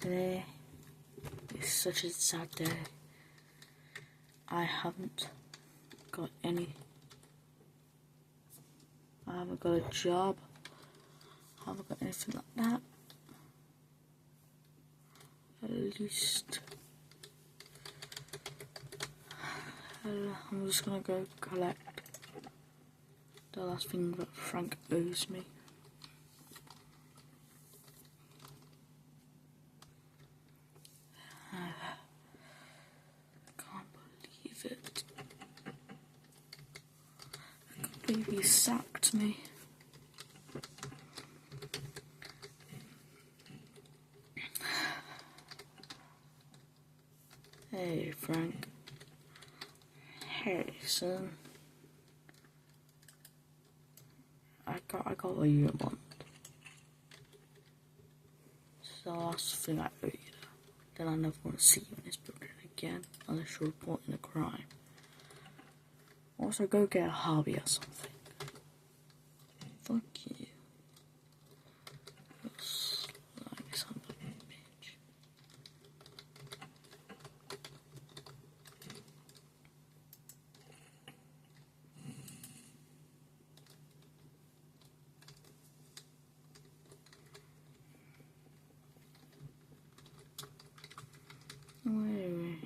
Today is such a sad day. I haven't got a job. I haven't got anything like that. At least I'm just gonna go collect the last thing that Frank owes me. He sacked me. Hey, Frank. Hey, son. I got what you want. It's the last thing I owe you. Then I never want to see you in this building again unless you're reporting a crime. Also, go get a hobby or something. Fuck you. Like son of a bitch. Wait.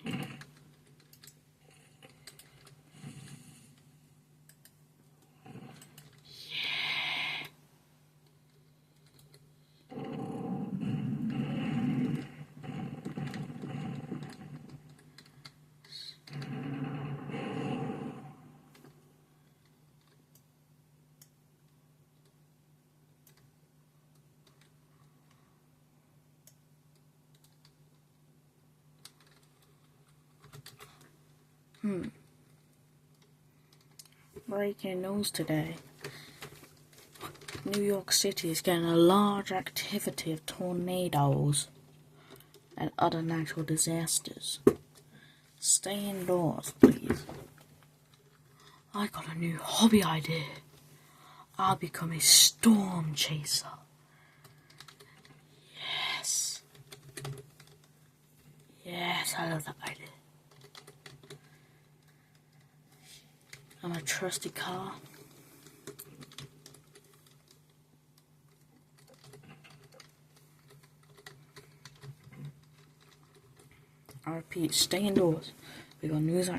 Breaking news today. New York City is getting a large activity of tornadoes and other natural disasters. Stay indoors, please. I got a new hobby idea. I'll become a storm chaser. Yes, I love that idea. I'm a trusty car. I repeat, stay indoors. We got news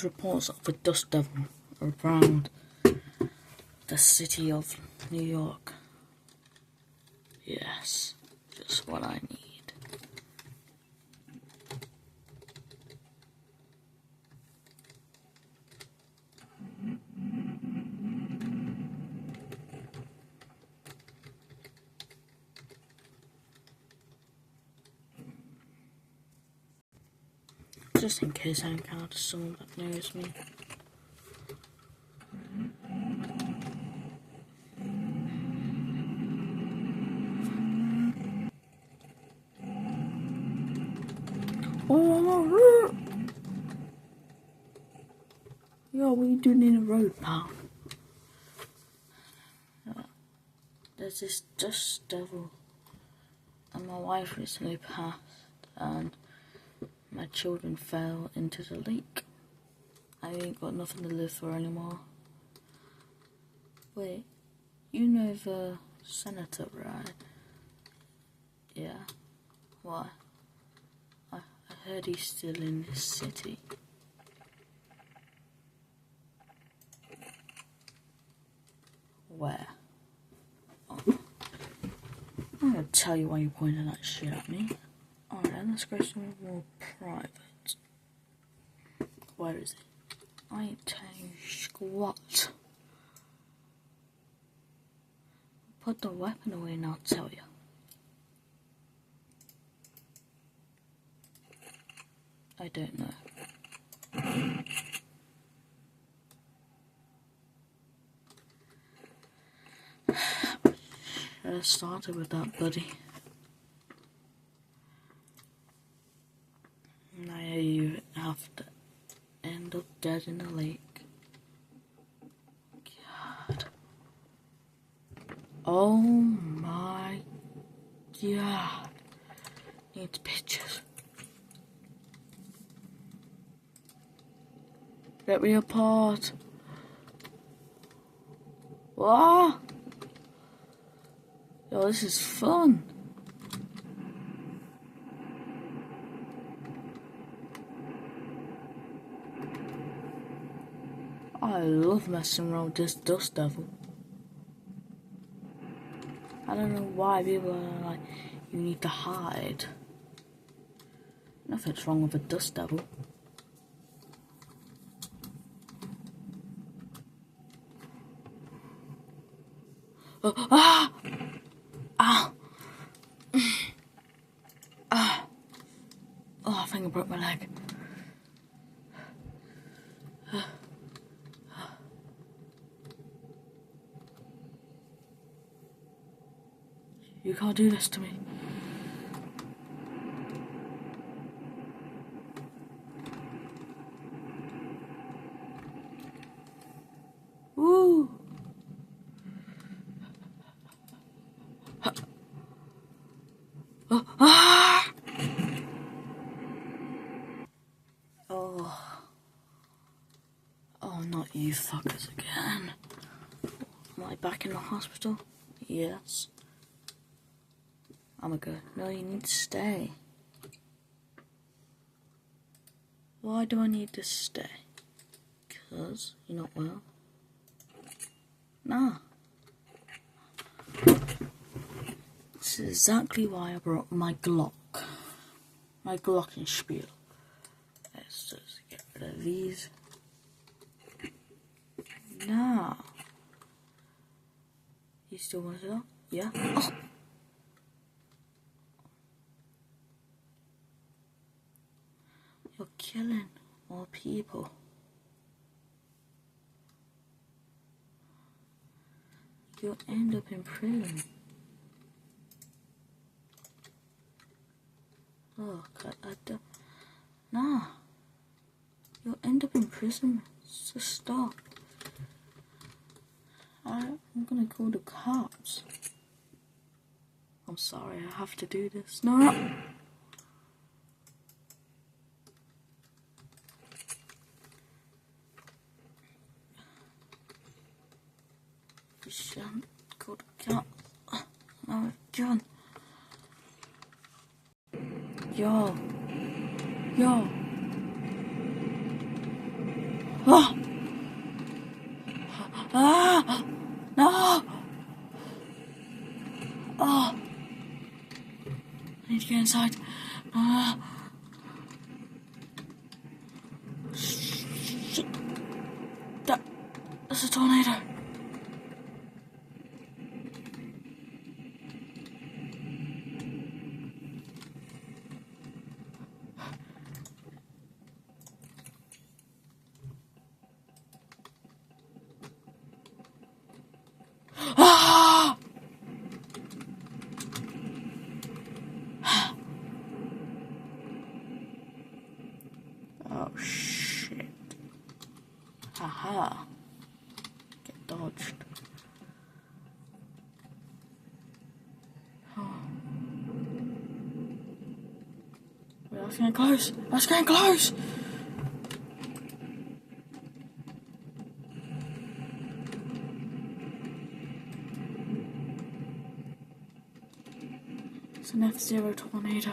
reports of a dust devil around the city of New York. Yes, just what I need. Just in case I encounter someone that knows me. Oh, yo, what are you doing in the road, pal? There's this dust devil, and my wife recently passed, and my children fell into the lake. I ain't got nothing to live for anymore. Wait, you know the senator, right? Yeah. Why? I heard he's still in this city. Where? Oh. I'm gonna tell you why you pointed that shit at me. Alright, let's go somewhere more private. Where is it? I ain't telling you squat. Put the weapon away and I'll tell you. I don't know. Should have started with that, buddy. Now you have to end up dead in the lake. God. Oh my Yeah. Needs pictures. Get me apart. What? Yo, this is fun. I love messing around with this dust devil. I don't know why people are like, you need to hide. Nothing's wrong with a dust devil. Ah! Ah! Ah! Oh, I think I broke my leg. You can't do this to me. Woo! Ah! Oh. Oh, not you fuckers again. Am I back in the hospital? Yes. I'm a go. No, you need to stay. Why do I need to stay? Because you're not well? Nah. This is exactly why I brought my Glock. My Glockenspiel. Let's just get rid of these. Nah. You still want to go? Yeah? Oh. You're killing more people. You'll end up in prison. Oh, nah. You'll end up in prison. So stop. I'm gonna call the cops. I'm sorry, I have to do this. No! You shan't call the cops. No, John. Yo. Yo. Ah! Ah! No! Oh! I need to get inside. Ah! Shit. That's a tornado. Ah! Oh shit. Haha. Get dodged. Oh. Wait, that's getting close. That's getting close. It's an F-Zero tornado.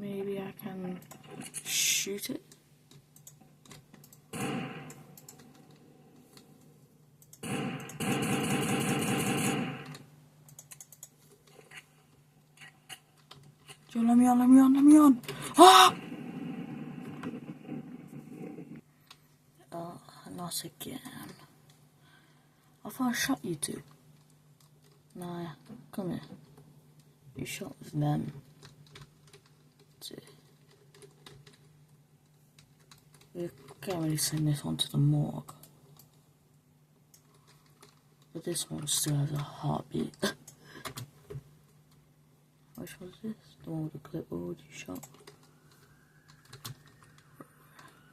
Maybe I can shoot it. Joe, let me on, let me on, let me on. Ah! Oh, not again. I thought I shot you two. Nah, come here. You shot them. See. We can't really send this one to the morgue. But this one still has a heartbeat. Which was this? The one with the clipboard you shot?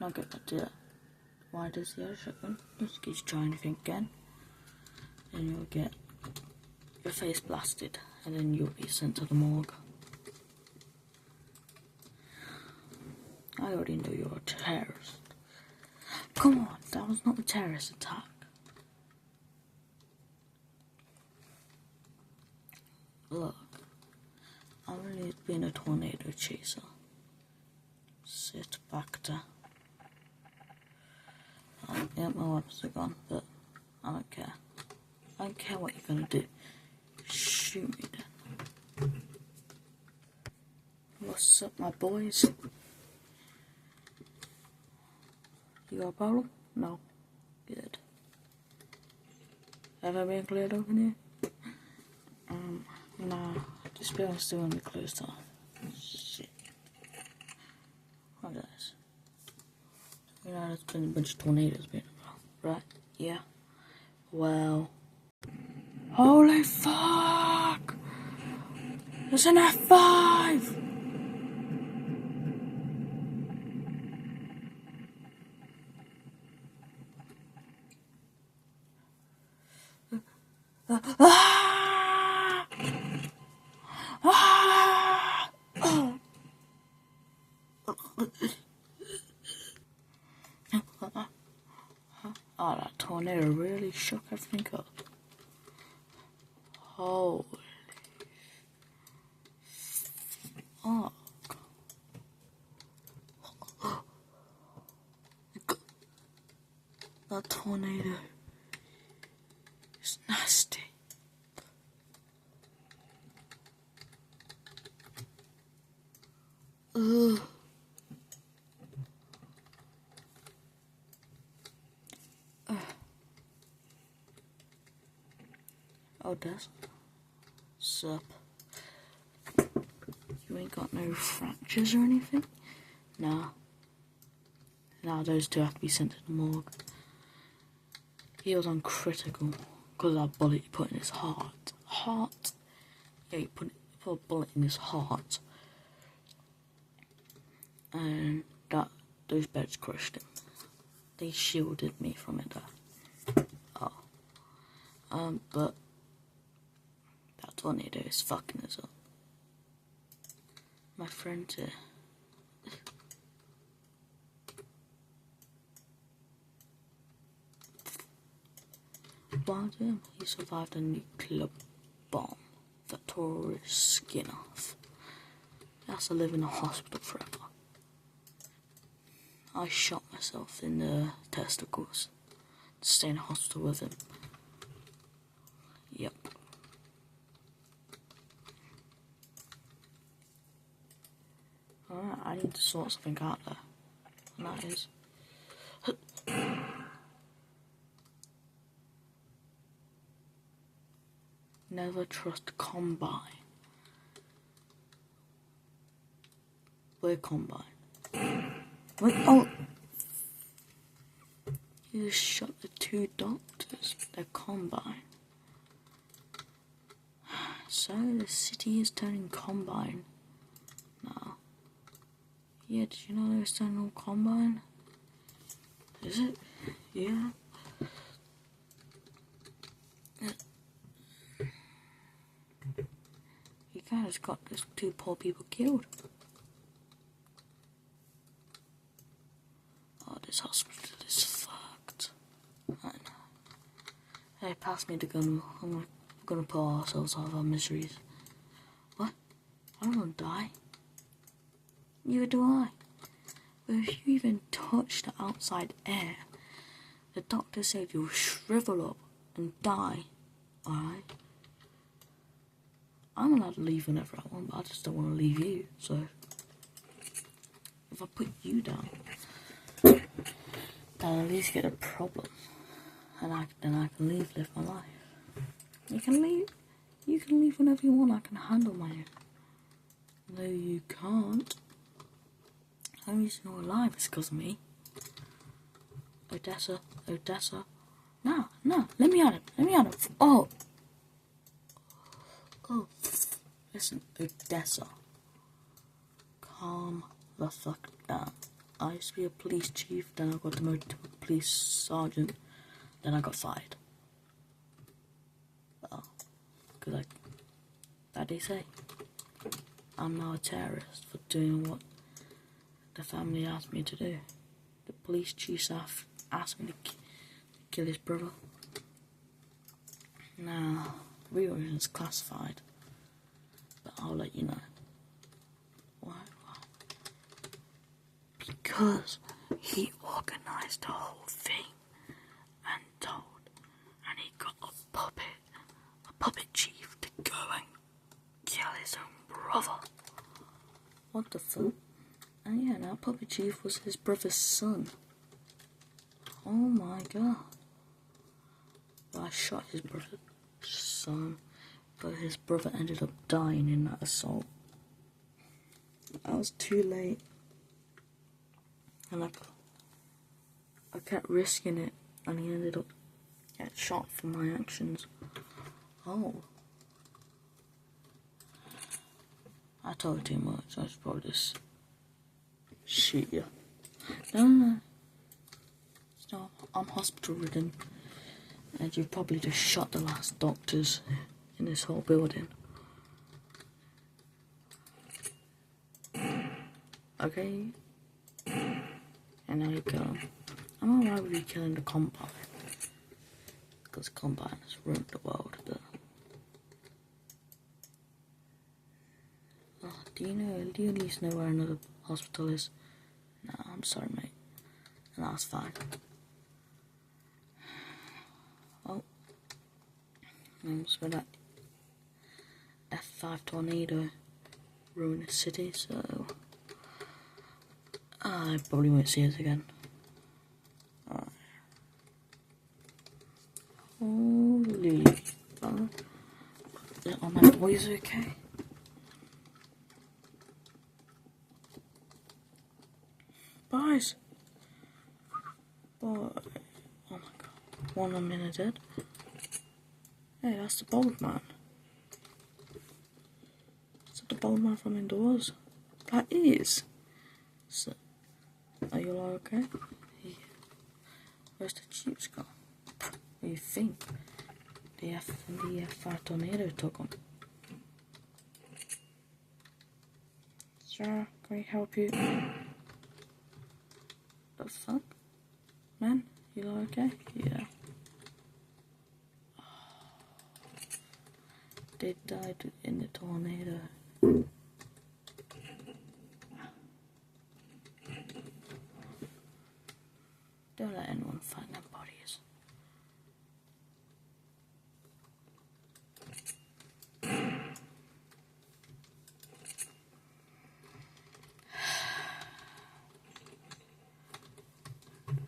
I'll get back to that. Why does the other shotgun? Just keep trying anything again. And you'll get your face blasted. And then you'll be sent to the morgue. I already know you're a terrorist. Come on, that was not a terrorist attack. Look, I've only been a tornado chaser. Sit back there. Yeah, my weapons are gone, but I don't care. I don't care what you're gonna do. Shoot me then. What's up, my boys? You got a problem? No. Good. Have I been cleared open here? Nah. This building's still gonna be closed off. Shit. What is this? You know, there's been a bunch of tornadoes being around, right? Yeah. Well. Holy fuck! There's an F5! Oh, that tornado really shook everything up. Holy fuck. That tornado is nasty. Ugh. Oh, that's sup. You ain't got no fractures or anything? Nah. Nah, those two have to be sent to the morgue. He was on critical because that bullet he put in his heart. Heart? Yeah, he put a bullet in his heart. And those beds crushed him. They shielded me from it though. Oh. But that tornado is fucking us up. My friend here. About him, he survived a nuclear bomb that tore his skin off. He has to live in a hospital forever. I shot myself in the testicles to stay in a hospital with him. Yep. Alright, I need to sort something out there. And that is... Never trust Combine. We're Combine. What? Oh! You just shot the two doctors. They're Combine. So the city is turning Combine. No. Yeah, did you know they was turning all Combine? Is it? Yeah. You guys got those two poor people killed. Oh, this hospital is fucked. I know. Hey, pass me the gun. I'm gonna put ourselves out of our miseries. What? I don't want to die. Neither do I. But if you even touch the outside air, the doctor said you'll shrivel up and die. Alright? I'm allowed to leave whenever I want, but I just don't want to leave you, so... If I put you down, then I'll at least get a problem. And then I can live my life. You can leave whenever you want, I can handle my own. No, you can't. The only reason you're alive is because of me. Odessa. No, let me at him. Oh. Listen, Odessa. Calm the fuck down. I used to be a police chief, then I got demoted to a police sergeant, then I got fired. Well, because that they say. I'm now a terrorist for doing what the family asked me to do. The police chief asked me to kill his brother. Now, reason is classified, but I'll let you know. Why? Because he organised the whole thing and he got a puppet chief to go and kill his own brother. What the fuck? And yeah, now puppet chief was his brother's son. Oh my god. Well, I shot his brother's son, but his brother ended up dying in that assault. I was too late. And I kept risking it, and he ended up getting shot for my actions. Oh. I told too much. I should probably just shoot you. No. Stop. I'm hospital ridden. And you've probably just shot the last doctors in this whole building. Okay? And now you kill him. I'm alright with you killing the Combine. Because Combine has ruined the world. But do you at least know where another hospital is? No, I'm sorry, mate. And that's fine. Oh. So that F5 tornado ruined the city, so I probably won't see us again. Alright. Holy fuck. Are my boys okay? Boys! Boy. Oh my god. One of them are dead. Hey, that's the bald man. Is that the bald man from indoors? That is. So, are you all okay? Yeah. Where's the Jeeps gone? What do you think? The F5 tornado took them. Sir, can we help you? The fuck? Man, you all okay? Yeah. They died in the tornado. Don't let anyone find their bodies.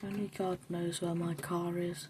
Only God knows where my car is.